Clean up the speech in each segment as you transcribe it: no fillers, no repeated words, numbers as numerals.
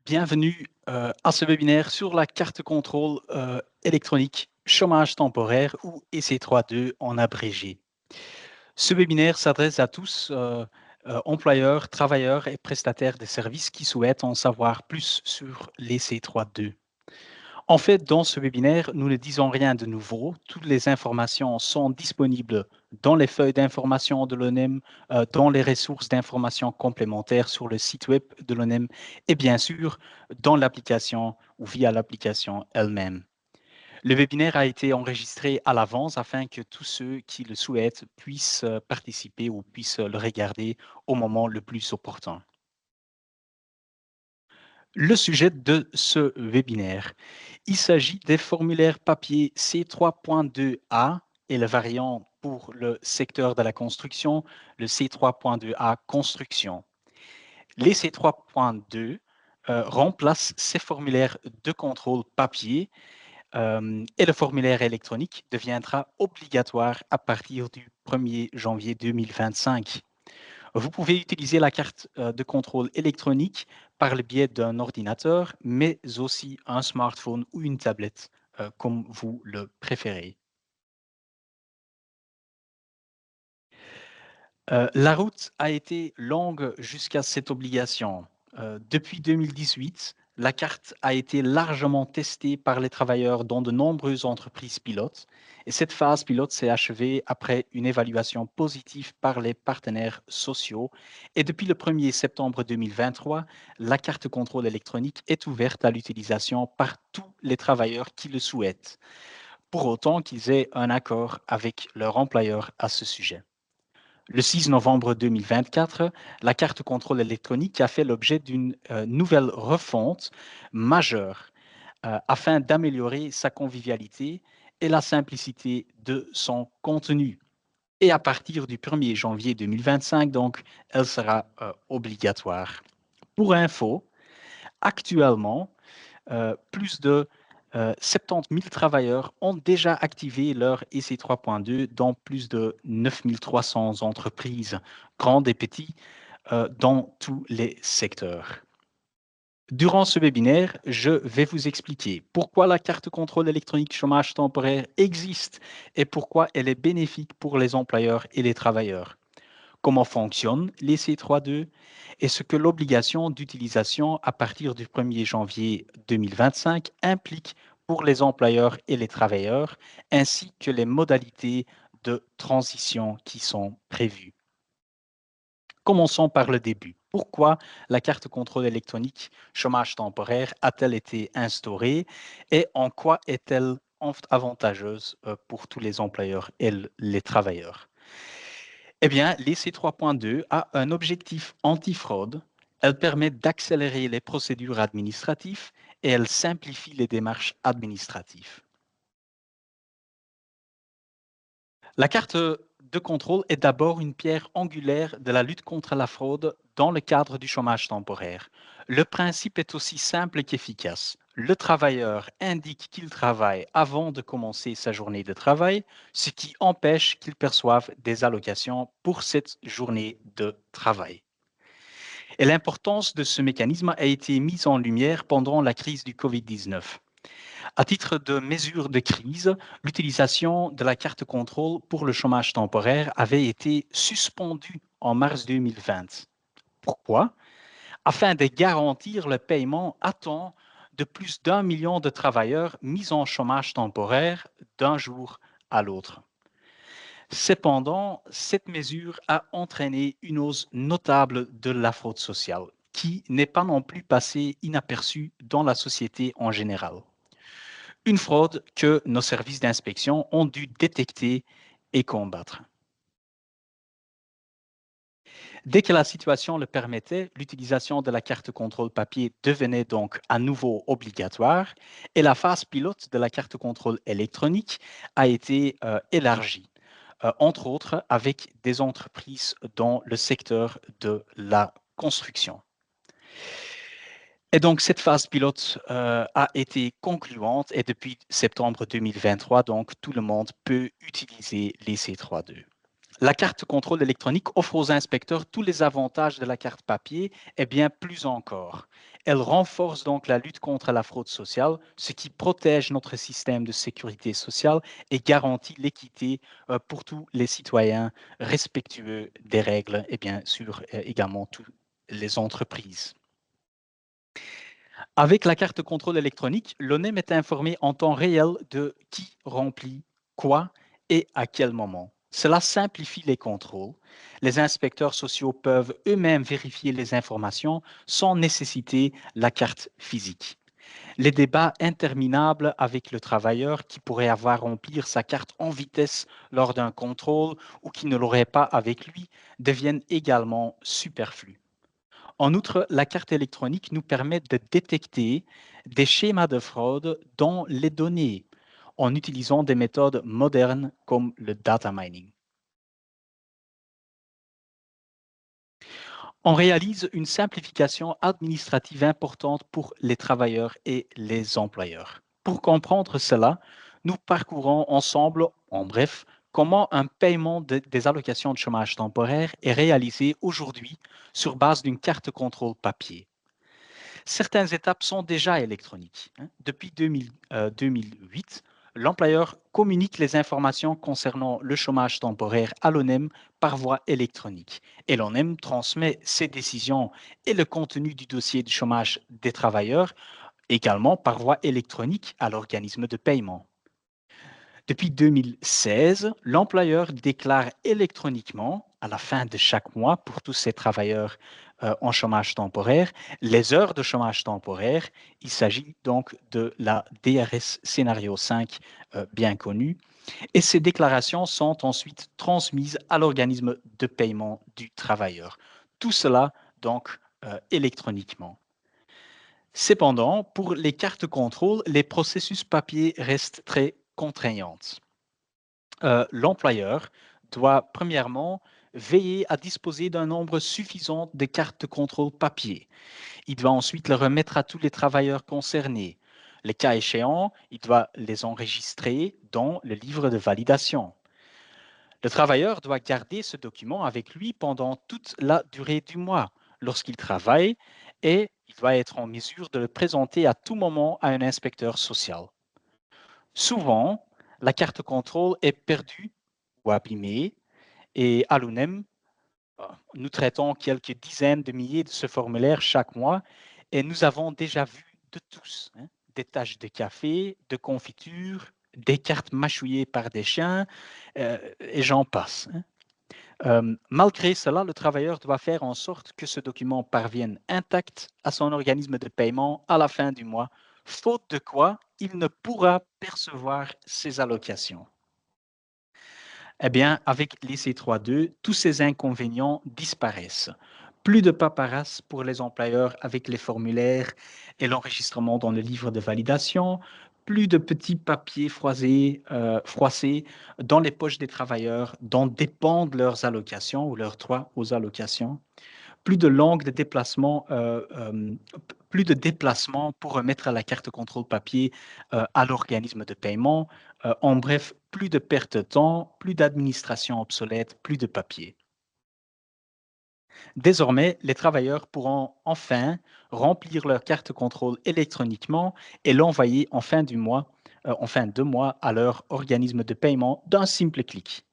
Bienvenue à ce webinaire sur la carte contrôle électronique chômage temporaire ou EC32 en abrégé. Ce webinaire s'adresse à tous, employeurs, travailleurs et prestataires de services qui souhaitent en savoir plus sur l'EC32. En fait, dans ce webinaire, nous ne disons rien de nouveau. Toutes les informations sont disponibles dans les feuilles d'information de l'ONEM, dans les ressources d'information complémentaires sur le site web de l'ONEM et bien sûr dans l'application ou via l'application elle-même. Le webinaire a été enregistré à l'avance afin que tous ceux qui le souhaitent puissent participer ou puissent le regarder au moment le plus opportun. Le sujet de ce webinaire. Il s'agit des formulaires papier C3.2A et le variant pour le secteur de la construction, le C3.2A construction. Les C3.2 remplacent ces formulaires de contrôle papier et le formulaire électronique deviendra obligatoire à partir du 1er janvier 2025. Vous pouvez utiliser la carte de contrôle électronique par le biais d'un ordinateur, mais aussi un smartphone ou une tablette, comme vous le préférez. La route a été longue jusqu'à cette obligation. Depuis 2018, la carte a été largement testée par les travailleurs dans de nombreuses entreprises pilotes et cette phase pilote s'est achevée après une évaluation positive par les partenaires sociaux et depuis le 1er septembre 2023, la carte contrôle électronique est ouverte à l'utilisation par tous les travailleurs qui le souhaitent, pour autant qu'ils aient un accord avec leur employeur à ce sujet. Le 6 novembre 2024, la carte contrôle électronique a fait l'objet d'une nouvelle refonte majeure afin d'améliorer sa convivialité et la simplicité de son contenu. Et à partir du 1er janvier 2025, donc, elle sera obligatoire. Pour info, actuellement, plus de 70 000 travailleurs ont déjà activé leur EC 3.2 dans plus de 9 300 entreprises, grandes et petites, dans tous les secteurs. Durant ce webinaire, je vais vous expliquer pourquoi la carte contrôle électronique chômage temporaire existe et pourquoi elle est bénéfique pour les employeurs et les travailleurs. Comment fonctionne l'EC32 et ce que l'obligation d'utilisation à partir du 1er janvier 2025 implique pour les employeurs et les travailleurs, ainsi que les modalités de transition qui sont prévues. Commençons par le début. Pourquoi la carte contrôle électronique chômage temporaire a-t-elle été instaurée et en quoi est-elle avantageuse pour tous les employeurs et les travailleurs? Eh bien, l'EC 3.2 a un objectif antifraude. Elle permet d'accélérer les procédures administratives et elle simplifie les démarches administratives. La carte de contrôle est d'abord une pierre angulaire de la lutte contre la fraude dans le cadre du chômage temporaire. Le principe est aussi simple qu'efficace. Le travailleur indique qu'il travaille avant de commencer sa journée de travail, ce qui empêche qu'il perçoive des allocations pour cette journée de travail. Et l'importance de ce mécanisme a été mise en lumière pendant la crise du Covid-19. À titre de mesure de crise, l'utilisation de la carte contrôle pour le chômage temporaire avait été suspendue en mars 2020. Pourquoi? Afin de garantir le paiement à temps de plus d'1 million de travailleurs mis en chômage temporaire d'un jour à l'autre. Cependant, cette mesure a entraîné une hausse notable de la fraude sociale, qui n'est pas non plus passée inaperçue dans la société en général. Une fraude que nos services d'inspection ont dû détecter et combattre. Dès que la situation le permettait, l'utilisation de la carte contrôle papier devenait donc à nouveau obligatoire et la phase pilote de la carte contrôle électronique a été élargie, entre autres avec des entreprises dans le secteur de la construction. Et donc, cette phase pilote a été concluante et depuis septembre 2023, donc, tout le monde peut utiliser les C32. La carte contrôle électronique offre aux inspecteurs tous les avantages de la carte papier et bien plus encore. Elle renforce donc la lutte contre la fraude sociale, ce qui protège notre système de sécurité sociale et garantit l'équité pour tous les citoyens respectueux des règles et bien sûr également toutes les entreprises. Avec la carte de contrôle électronique, l'ONEM est informé en temps réel de qui remplit quoi et à quel moment. Cela simplifie les contrôles. Les inspecteurs sociaux peuvent eux-mêmes vérifier les informations sans nécessiter la carte physique. Les débats interminables avec le travailleur qui pourrait avoir rempli sa carte en vitesse lors d'un contrôle ou qui ne l'aurait pas avec lui deviennent également superflus. En outre, la carte électronique nous permet de détecter des schémas de fraude dans les données en utilisant des méthodes modernes comme le data mining. On réalise une simplification administrative importante pour les travailleurs et les employeurs. Pour comprendre cela, nous parcourons ensemble, en bref, comment un paiement des allocations de chômage temporaire est réalisé aujourd'hui sur base d'une carte contrôle papier. Certaines étapes sont déjà électroniques, hein. Depuis 2008, l'employeur communique les informations concernant le chômage temporaire à l'ONEM par voie électronique et l'ONEM transmet ses décisions et le contenu du dossier de chômage des travailleurs également par voie électronique à l'organisme de paiement. Depuis 2016, l'employeur déclare électroniquement, à la fin de chaque mois, pour tous ces travailleurs en chômage temporaire, les heures de chômage temporaire. Il s'agit donc de la DRS scénario 5 bien connue. Et ces déclarations sont ensuite transmises à l'organisme de paiement du travailleur. Tout cela donc électroniquement. Cependant, pour les cartes contrôle, les processus papier restent très contraignants. L'employeur doit premièrement veiller à disposer d'un nombre suffisant de cartes de contrôle papier. Il doit ensuite les remettre à tous les travailleurs concernés. Les cas échéants, il doit les enregistrer dans le livre de validation. Le travailleur doit garder ce document avec lui pendant toute la durée du mois lorsqu'il travaille et il doit être en mesure de le présenter à tout moment à un inspecteur social. Souvent, la carte contrôle est perdue ou abîmée et à l'UNEM, nous traitons quelques dizaines de milliers de ce formulaire chaque mois et nous avons déjà vu de tous, hein, des taches de café, de confiture, des cartes mâchouillées par des chiens et j'en passe, hein. Malgré cela, le travailleur doit faire en sorte que ce document parvienne intact à son organisme de paiement à la fin du mois, faute de quoi il ne pourra percevoir ses allocations. Eh bien, avec l'IC3.2, tous ces inconvénients disparaissent. Plus de paperasse pour les employeurs avec les formulaires et l'enregistrement dans le livre de validation, plus de petits papiers froissés dans les poches des travailleurs dont dépendent leurs allocations ou leurs droits aux allocations, plus de langues de déplacement, plus de déplacements pour remettre la carte de contrôle papier à l'organisme de paiement. En bref, plus de perte de temps, plus d'administration obsolète, plus de papier. Désormais, les travailleurs pourront enfin remplir leur carte de contrôle électroniquement et l'envoyer en fin de mois à leur organisme de paiement d'un simple clic.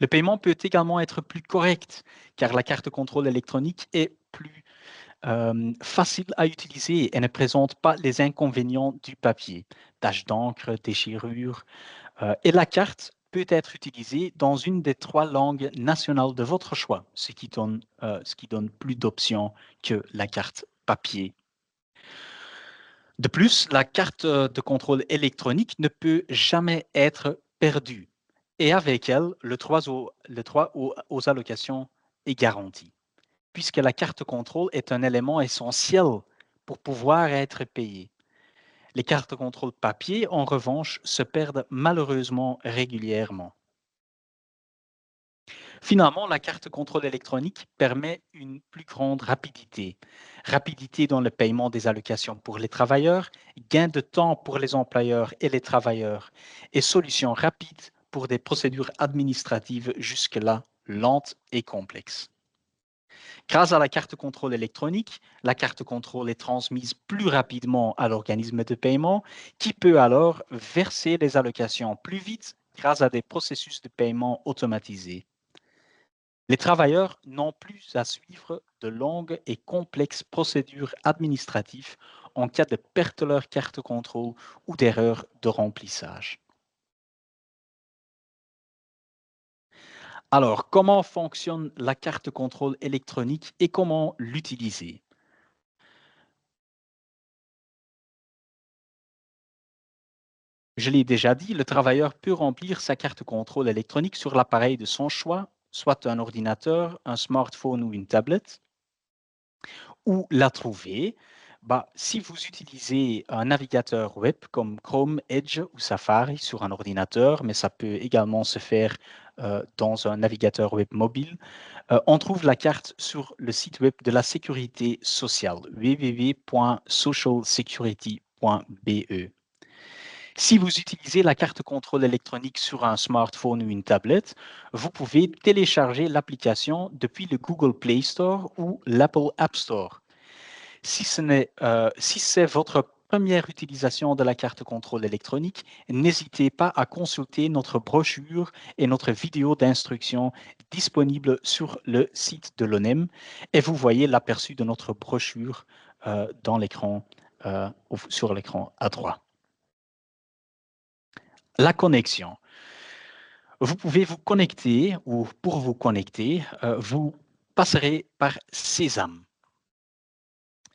Le paiement peut également être plus correct car la carte de contrôle électronique est plus facile à utiliser et ne présente pas les inconvénients du papier, taches d'encre, déchirures. Et la carte peut être utilisée dans une des trois langues nationales de votre choix, ce qui donne plus d'options que la carte papier. De plus, la carte de contrôle électronique ne peut jamais être perdue. Et avec elle, le droit aux allocations est garanti, puisque la carte de contrôle est un élément essentiel pour pouvoir être payé. Les cartes de contrôle papier, en revanche, se perdent malheureusement régulièrement. Finalement, la carte de contrôle électronique permet une plus grande rapidité. Rapidité dans le paiement des allocations pour les travailleurs, gain de temps pour les employeurs et les travailleurs, et solution rapide pour des procédures administratives jusque-là lentes et complexes. Grâce à la carte contrôle électronique, la carte contrôle est transmise plus rapidement à l'organisme de paiement qui peut alors verser les allocations plus vite grâce à des processus de paiement automatisés. Les travailleurs n'ont plus à suivre de longues et complexes procédures administratives en cas de perte de leur carte contrôle ou d'erreur de remplissage. Alors, comment fonctionne la carte contrôle électronique et comment l'utiliser? Je l'ai déjà dit, le travailleur peut remplir sa carte contrôle électronique sur l'appareil de son choix, soit un ordinateur, un smartphone ou une tablette. Où la trouver? Bah, si vous utilisez un navigateur web comme Chrome, Edge ou Safari sur un ordinateur, mais ça peut également se faire dans un navigateur web mobile, on trouve la carte sur le site web de la sécurité sociale, www.socialsecurity.be. Si vous utilisez la carte contrôle électronique sur un smartphone ou une tablette, vous pouvez télécharger l'application depuis le Google Play Store ou l'Apple App Store. Si c'est votre première utilisation de la carte contrôle électronique, n'hésitez pas à consulter notre brochure et notre vidéo d'instruction disponible sur le site de l'ONEM et vous voyez l'aperçu de notre brochure dans l'écran, sur l'écran à droite. La connexion. Vous pouvez vous connecter ou pour vous connecter, vous passerez par Sésame.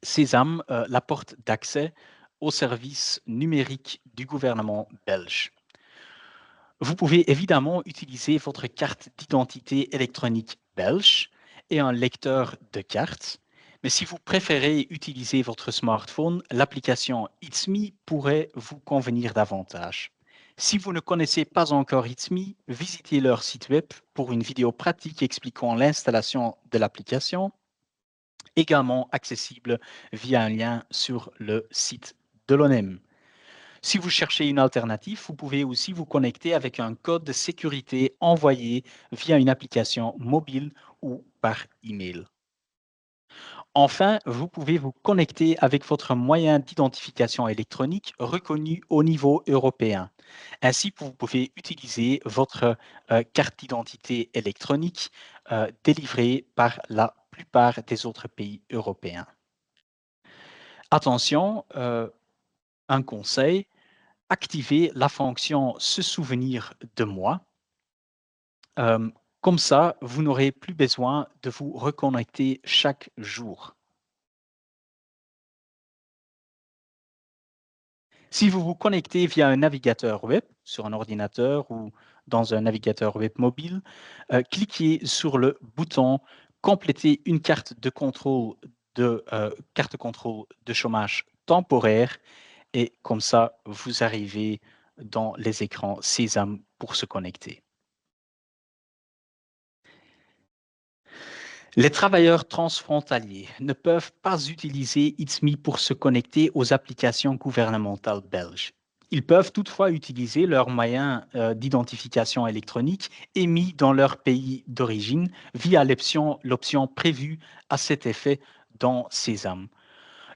Sésame, la porte d'accès aux services numériques du gouvernement belge. Vous pouvez évidemment utiliser votre carte d'identité électronique belge et un lecteur de carte. Mais si vous préférez utiliser votre smartphone, l'application It's Me pourrait vous convenir davantage. Si vous ne connaissez pas encore It's Me, visitez leur site web pour une vidéo pratique expliquant l'installation de l'application, également accessible via un lien sur le site de l'ONEM. Si vous cherchez une alternative, vous pouvez aussi vous connecter avec un code de sécurité envoyé via une application mobile ou par email. Enfin, vous pouvez vous connecter avec votre moyen d'identification électronique reconnu au niveau européen. Ainsi, vous pouvez utiliser votre carte d'identité électronique délivrée par la plupart des autres pays européens. Attention, un conseil, activez la fonction Se souvenir de moi. Comme ça, vous n'aurez plus besoin de vous reconnecter chaque jour. Si vous vous connectez via un navigateur web, sur un ordinateur ou dans un navigateur web mobile, cliquez sur le bouton Compléter une carte contrôle de chômage temporaire et comme ça, vous arrivez dans les écrans Sésame pour se connecter. Les travailleurs transfrontaliers ne peuvent pas utiliser ITSME pour se connecter aux applications gouvernementales belges. Ils peuvent toutefois utiliser leurs moyens d'identification électronique émis dans leur pays d'origine via l'option prévue à cet effet dans Sésame.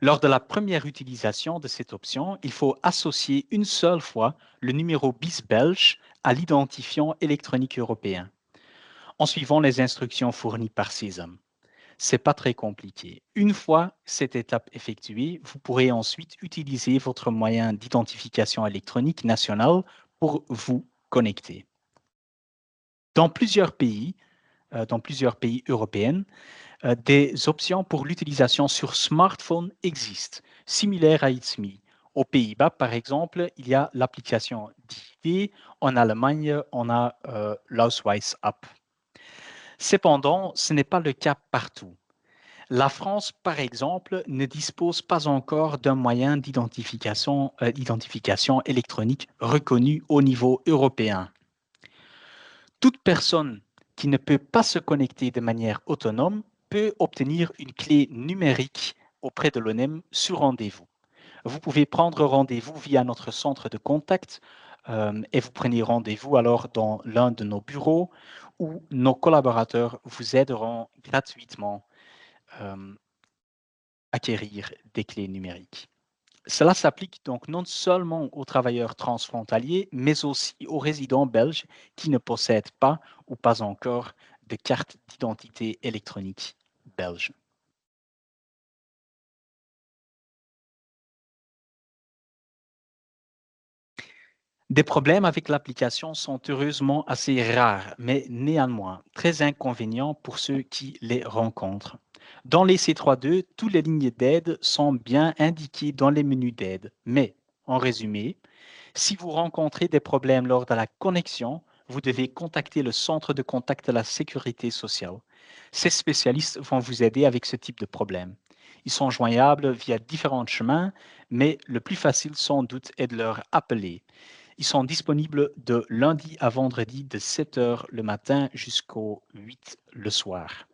Lors de la première utilisation de cette option, il faut associer une seule fois le numéro BIS belge à l'identifiant électronique européen en suivant les instructions fournies par Sésame. C'est pas très compliqué. Une fois cette étape effectuée, vous pourrez ensuite utiliser votre moyen d'identification électronique national pour vous connecter. Dans plusieurs pays, dans plusieurs pays européens, des options pour l'utilisation sur smartphone existent, similaires à It's Me. Aux Pays-Bas, par exemple, il y a l'application d'ID. En Allemagne, on a l'Ausweis App. Cependant, ce n'est pas le cas partout. La France, par exemple, ne dispose pas encore d'un moyen d'identification électronique reconnu au niveau européen. Toute personne qui ne peut pas se connecter de manière autonome peut obtenir une clé numérique auprès de l'ONEM sur rendez-vous. Vous pouvez prendre rendez-vous via notre centre de contact et vous prenez rendez-vous alors dans l'un de nos bureaux où nos collaborateurs vous aideront gratuitement euh, acquérir des clés numériques. Cela s'applique donc non seulement aux travailleurs transfrontaliers, mais aussi aux résidents belges qui ne possèdent pas ou pas encore de carte d'identité électronique belge. Des problèmes avec l'application sont heureusement assez rares, mais néanmoins très inconvénients pour ceux qui les rencontrent. Dans les C32, toutes les lignes d'aide sont bien indiquées dans les menus d'aide, mais en résumé, si vous rencontrez des problèmes lors de la connexion, vous devez contacter le centre de contact de la sécurité sociale. Ces spécialistes vont vous aider avec ce type de problème. Ils sont joignables via différents chemins, mais le plus facile sans doute est de leur appeler. Ils sont disponibles de lundi à vendredi de 7 heures le matin jusqu'au 8 le soir.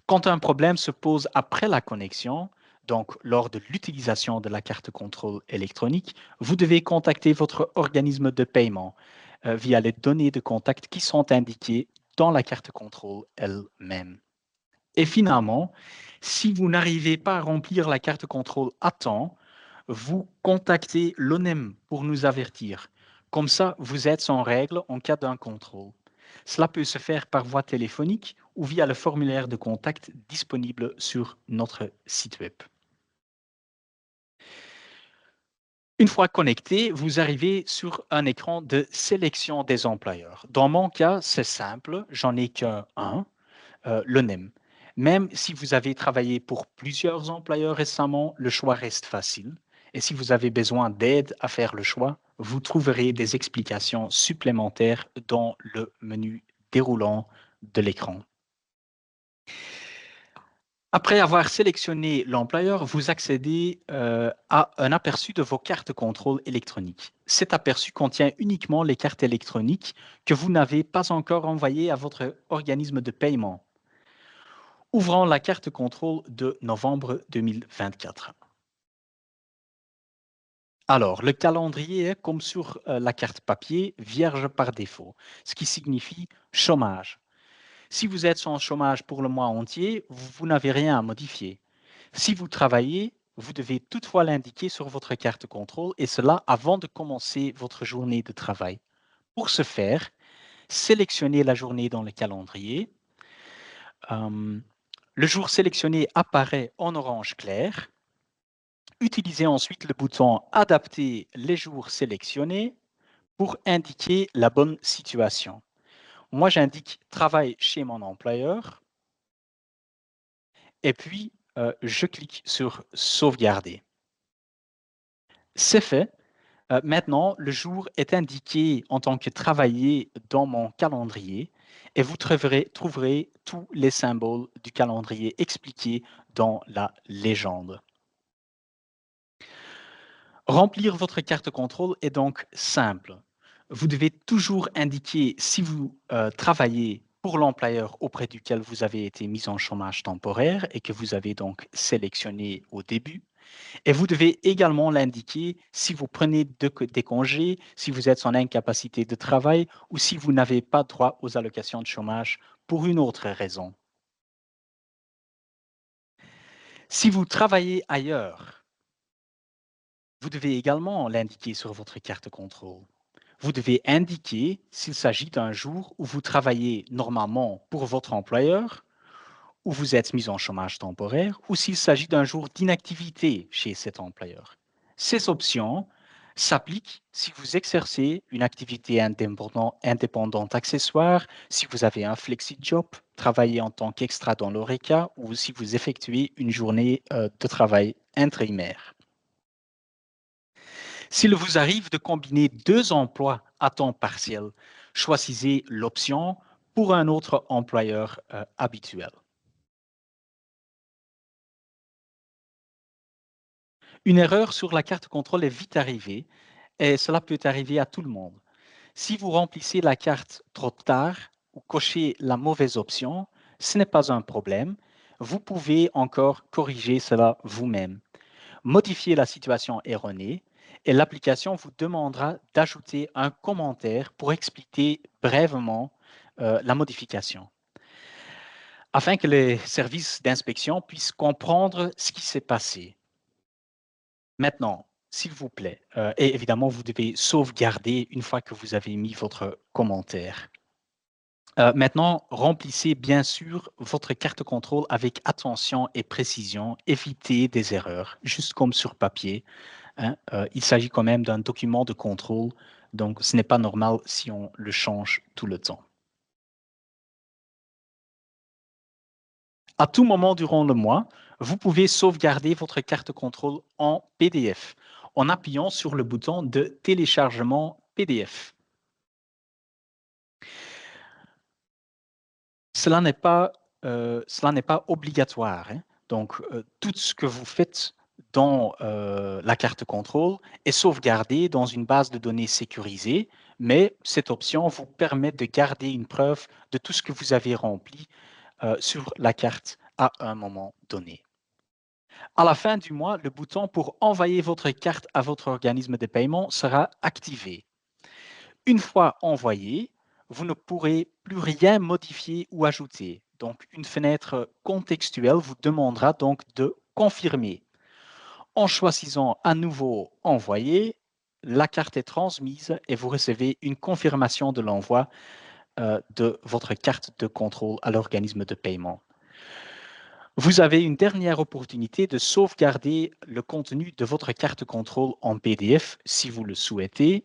Quand un problème se pose après la connexion, donc lors de l'utilisation de la carte contrôle électronique, vous devez contacter votre organisme de paiement via les données de contact qui sont indiquées dans la carte contrôle elle-même. Et finalement, si vous n'arrivez pas à remplir la carte contrôle à temps, vous contactez l'ONEM pour nous avertir. Comme ça, vous êtes en règle en cas d'un contrôle. Cela peut se faire par voie téléphonique ou via le formulaire de contact disponible sur notre site web. Une fois connecté, vous arrivez sur un écran de sélection des employeurs. Dans mon cas, c'est simple, j'en ai qu'un, le NEM. Même si vous avez travaillé pour plusieurs employeurs récemment, le choix reste facile. Et si vous avez besoin d'aide à faire le choix, vous trouverez des explications supplémentaires dans le menu déroulant de l'écran. Après avoir sélectionné l'employeur, vous accédez à un aperçu de vos cartes contrôle électroniques. Cet aperçu contient uniquement les cartes électroniques que vous n'avez pas encore envoyées à votre organisme de paiement. Ouvrons la carte contrôle de novembre 2024. Alors, le calendrier est comme sur la carte papier, vierge par défaut, ce qui signifie chômage. Si vous êtes sans chômage pour le mois entier, vous n'avez rien à modifier. Si vous travaillez, vous devez toutefois l'indiquer sur votre carte contrôle et cela avant de commencer votre journée de travail. Pour ce faire, sélectionnez la journée dans le calendrier. Euh, le jour sélectionné apparaît en orange clair. Utilisez ensuite le bouton Adapter les jours sélectionnés pour indiquer la bonne situation. Moi, j'indique Travail chez mon employeur et puis je clique sur Sauvegarder. C'est fait. Maintenant, le jour est indiqué en tant que travaillé dans mon calendrier et vous trouverez tous les symboles du calendrier expliqués dans la légende. Remplir votre carte contrôle est donc simple. Vous devez toujours indiquer si vous travaillez pour l'employeur auprès duquel vous avez été mis en chômage temporaire et que vous avez donc sélectionné au début. Et vous devez également l'indiquer si vous prenez des congés, si vous êtes en incapacité de travail ou si vous n'avez pas droit aux allocations de chômage pour une autre raison. Si vous travaillez ailleurs, vous devez également l'indiquer sur votre carte contrôle. Vous devez indiquer s'il s'agit d'un jour où vous travaillez normalement pour votre employeur, où vous êtes mis en chômage temporaire, ou s'il s'agit d'un jour d'inactivité chez cet employeur. Ces options s'appliquent si vous exercez une activité indépendante accessoire, si vous avez un flexi-job, travaillez en tant qu'extra dans l'ORECA ou si vous effectuez une journée de travail intérimaire. S'il vous arrive de combiner deux emplois à temps partiel, choisissez l'option pour un autre employeur habituel. Une erreur sur la carte contrôle est vite arrivée et cela peut arriver à tout le monde. Si vous remplissez la carte trop tard ou cochez la mauvaise option, ce n'est pas un problème. Vous pouvez encore corriger cela vous-même. Modifier la situation erronée et l'application vous demandera d'ajouter un commentaire pour expliquer brièvement la modification. afin que les services d'inspection puissent comprendre ce qui s'est passé. Maintenant, s'il vous plaît, et évidemment, vous devez sauvegarder une fois que vous avez mis votre commentaire. Maintenant, remplissez bien sûr votre carte contrôle avec attention et précision. Évitez des erreurs, juste comme sur papier, hein. Il s'agit quand même d'un document de contrôle, donc ce n'est pas normal si on le change tout le temps. À tout moment durant le mois, vous pouvez sauvegarder votre carte contrôle en PDF en appuyant sur le bouton de téléchargement PDF. Cela n'est pas, cela n'est pas obligatoire, hein. Donc, tout ce que vous faites dans, la carte contrôle est sauvegardé dans une base de données sécurisée, mais cette option vous permet de garder une preuve de tout ce que vous avez rempli, sur la carte à un moment donné. À la fin du mois, le bouton pour envoyer votre carte à votre organisme de paiement sera activé. Une fois envoyé, vous ne pourrez plus rien modifier ou ajouter. Donc, une fenêtre contextuelle vous demandera donc de confirmer. En choisissant à nouveau Envoyer, la carte est transmise et vous recevez une confirmation de l'envoi de votre carte de contrôle à l'organisme de paiement. Vous avez une dernière opportunité de sauvegarder le contenu de votre carte contrôle en PDF si vous le souhaitez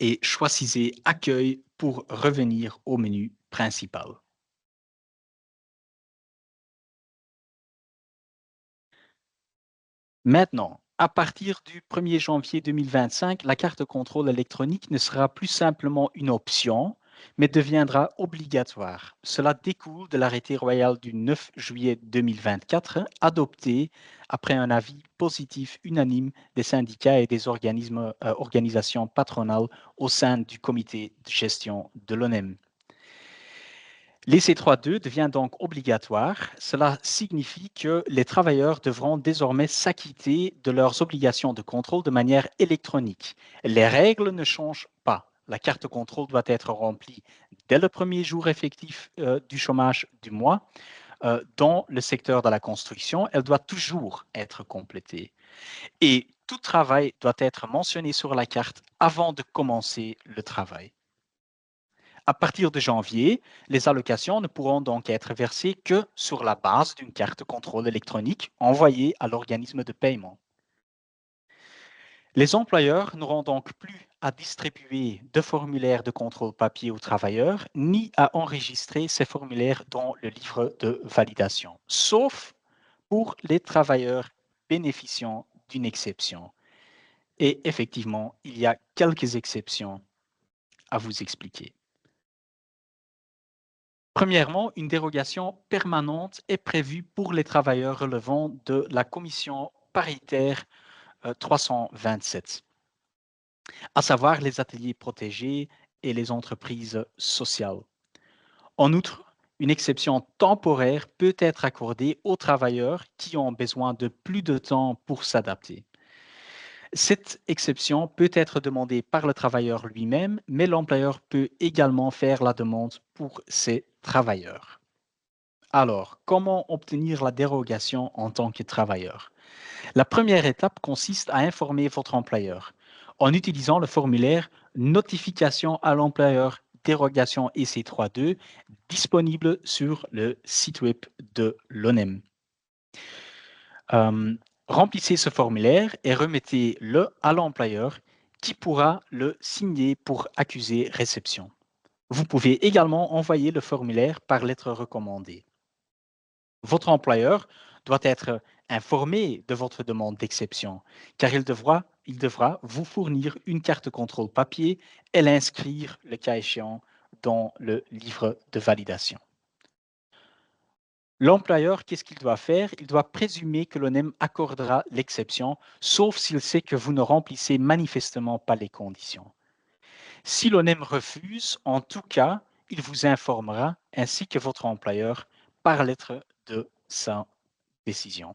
et choisissez Accueil pour revenir au menu principal. Maintenant, à partir du 1er janvier 2025, la carte contrôle électronique ne sera plus simplement une option, mais deviendra obligatoire. Cela découle de l'arrêté royal du 9 juillet 2024, adopté après un avis positif unanime des syndicats et des organisations patronales au sein du comité de gestion de l'ONEM. L'EC3.2 devient donc obligatoire. Cela signifie que les travailleurs devront désormais s'acquitter de leurs obligations de contrôle de manière électronique. Les règles ne changent pas. La carte de contrôle doit être remplie dès le premier jour effectif du chômage du mois. Dans le secteur de la construction, elle doit toujours être complétée. Et tout travail doit être mentionné sur la carte avant de commencer le travail. À partir de janvier, les allocations ne pourront donc être versées que sur la base d'une carte de contrôle électronique envoyée à l'organisme de paiement. Les employeurs n'auront donc plus à distribuer de formulaires de contrôle papier aux travailleurs, ni à enregistrer ces formulaires dans le livre de validation, sauf pour les travailleurs bénéficiant d'une exception. Et effectivement, il y a quelques exceptions à vous expliquer. Premièrement, une dérogation permanente est prévue pour les travailleurs relevant de la commission paritaire 327, à savoir les ateliers protégés et les entreprises sociales. En outre, une exception temporaire peut être accordée aux travailleurs qui ont besoin de plus de temps pour s'adapter. Cette exception peut être demandée par le travailleur lui-même, mais l'employeur peut également faire la demande pour ses travailleurs. Alors, comment obtenir la dérogation en tant que travailleur? La première étape consiste à informer votre employeur en utilisant le formulaire Notification à l'employeur dérogation EC32 disponible sur le site web de l'ONEM. Euh, Remplissez ce formulaire et remettez-le à l'employeur qui pourra le signer pour accuser réception. Vous pouvez également envoyer le formulaire par lettre recommandée. Votre employeur doit être informé de votre demande d'exception, car il devra vous fournir une carte de contrôle papier et l'inscrire, le cas échéant, dans le livre de validation. L'employeur, qu'est-ce qu'il doit faire? Il doit présumer que l'ONEM accordera l'exception, sauf s'il sait que vous ne remplissez manifestement pas les conditions. Si l'ONEM refuse, en tout cas, il vous informera, ainsi que votre employeur, par lettre de sa décision.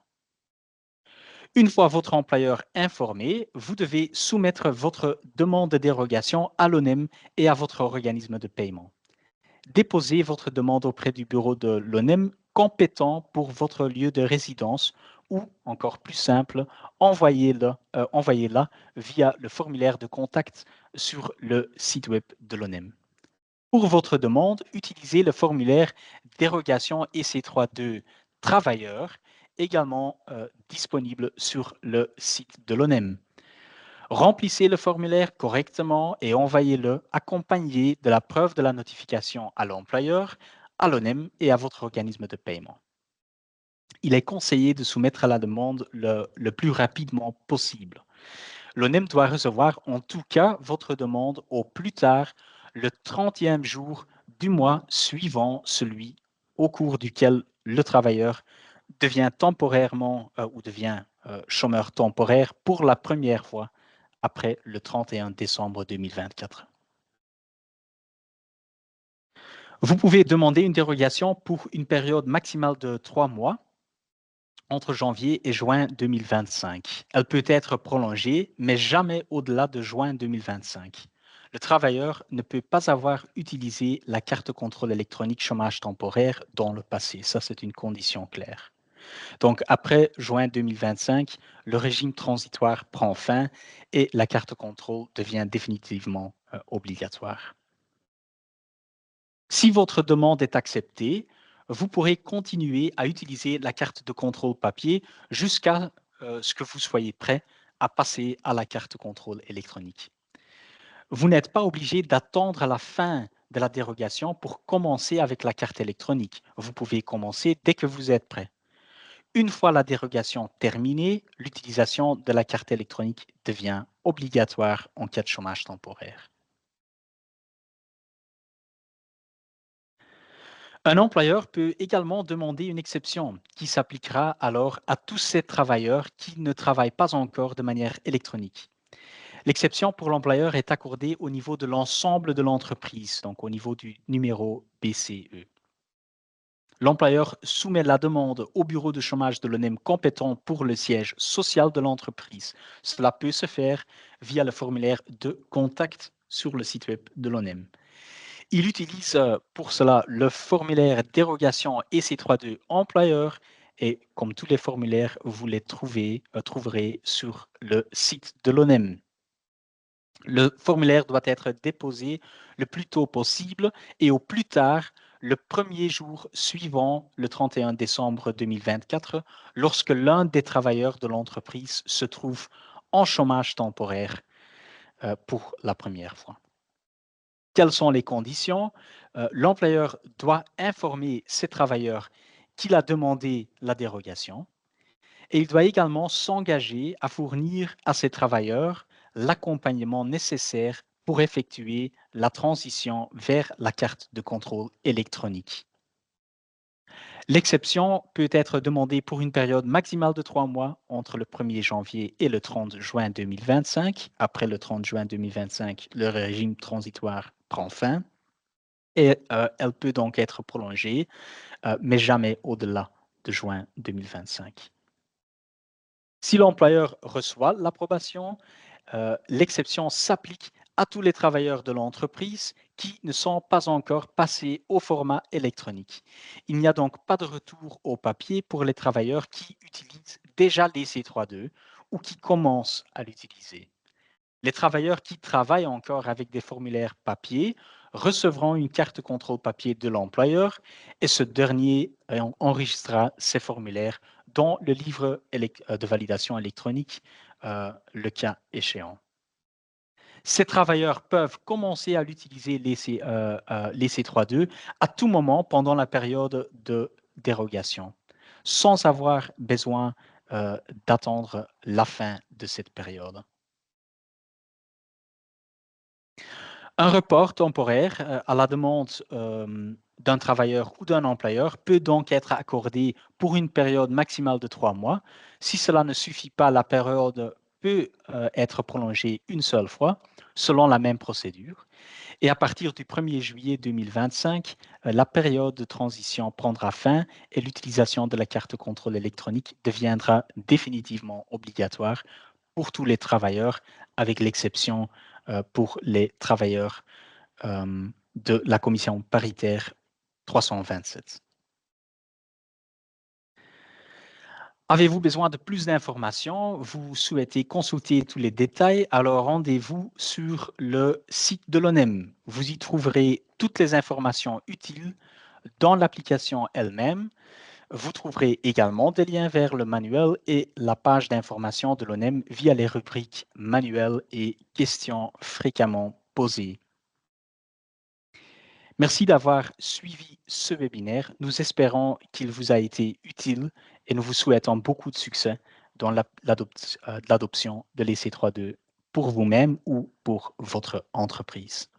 Une fois votre employeur informé, vous devez soumettre votre demande de dérogation à l'ONEM et à votre organisme de paiement. Déposez votre demande auprès du bureau de l'ONEM compétent pour votre lieu de résidence ou, encore plus simple, envoyez-la via le formulaire de contact sur le site web de l'ONEM. Pour votre demande, utilisez le formulaire dérogation EC32 travailleurs, également disponible sur le site de l'ONEM. Remplissez le formulaire correctement et envoyez-le accompagné de la preuve de la notification à l'employeur, à l'ONEM et à votre organisme de paiement. Il est conseillé de soumettre la demande le plus rapidement possible. L'ONEM doit recevoir en tout cas votre demande au plus tard le 30e jour du mois suivant celui au cours duquel le travailleur devient temporairement ou devient chômeur temporaire pour la première fois après le 31 décembre 2024. Vous pouvez demander une dérogation pour une période maximale de 3 mois entre janvier et juin 2025. Elle peut être prolongée, mais jamais au-delà de juin 2025. Le travailleur ne peut pas avoir utilisé la carte contrôle électronique chômage temporaire dans le passé. Ça, c'est une condition claire. Donc, après juin 2025, le régime transitoire prend fin et la carte contrôle devient définitivement obligatoire. Si votre demande est acceptée, vous pourrez continuer à utiliser la carte de contrôle papier jusqu'à ce que vous soyez prêt à passer à la carte contrôle électronique. Vous n'êtes pas obligé d'attendre à la fin de la dérogation pour commencer avec la carte électronique. Vous pouvez commencer dès que vous êtes prêt. Une fois la dérogation terminée, l'utilisation de la carte électronique devient obligatoire en cas de chômage temporaire. Un employeur peut également demander une exception qui s'appliquera alors à tous ces travailleurs qui ne travaillent pas encore de manière électronique. L'exception pour l'employeur est accordée au niveau de l'ensemble de l'entreprise, donc au niveau du numéro BCE. L'employeur soumet la demande au bureau de chômage de l'ONEM compétent pour le siège social de l'entreprise. Cela peut se faire via le formulaire de contact sur le site web de l'ONEM. Il utilise pour cela le formulaire dérogation EC32 employeur et comme tous les formulaires, vous les trouverez sur le site de l'ONEM. Le formulaire doit être déposé le plus tôt possible et au plus tard le premier jour suivant le 31 décembre 2024 lorsque l'un des travailleurs de l'entreprise se trouve en chômage temporaire pour la première fois. Quelles sont les conditions? L'employeur doit informer ses travailleurs qu'il a demandé la dérogation et il doit également s'engager à fournir à ses travailleurs l'accompagnement nécessaire pour effectuer la transition vers la carte de contrôle électronique. L'exception peut être demandée pour une période maximale de 3 mois entre le 1er janvier et le 30 juin 2025. Après le 30 juin 2025, le régime transitoire prend fin et elle peut donc être prolongée, mais jamais au-delà de juin 2025. Si l'employeur reçoit l'approbation, l'exception s'applique à tous les travailleurs de l'entreprise qui ne sont pas encore passés au format électronique. Il n'y a donc pas de retour au papier pour les travailleurs qui utilisent déjà l'EC32 ou qui commencent à l'utiliser. Les travailleurs qui travaillent encore avec des formulaires papier recevront une carte contrôle papier de l'employeur et ce dernier enregistrera ces formulaires dans le livre de validation électronique, le cas échéant. Ces travailleurs peuvent commencer à l'utiliser l'EC32 à tout moment pendant la période de dérogation, sans avoir besoin d'attendre la fin de cette période. Un report temporaire à la demande d'un travailleur ou d'un employeur peut donc être accordé pour une période maximale de 3 mois. Si cela ne suffit pas, la période peut être prolongée une seule fois selon la même procédure. Et à partir du 1er juillet 2025, la période de transition prendra fin et l'utilisation de la carte contrôle électronique deviendra définitivement obligatoire pour tous les travailleurs, avec l'exception pour les travailleurs de la commission paritaire 327. Avez-vous besoin de plus d'informations? Vous souhaitez consulter tous les détails? Alors rendez-vous sur le site de l'ONEM. Vous y trouverez toutes les informations utiles dans l'application elle-même. Vous trouverez également des liens vers le manuel et la page d'information de l'ONEM via les rubriques manuels et questions fréquemment posées. Merci d'avoir suivi ce webinaire. Nous espérons qu'il vous a été utile et nous vous souhaitons beaucoup de succès dans l'adoption de l'EC32 pour vous-même ou pour votre entreprise.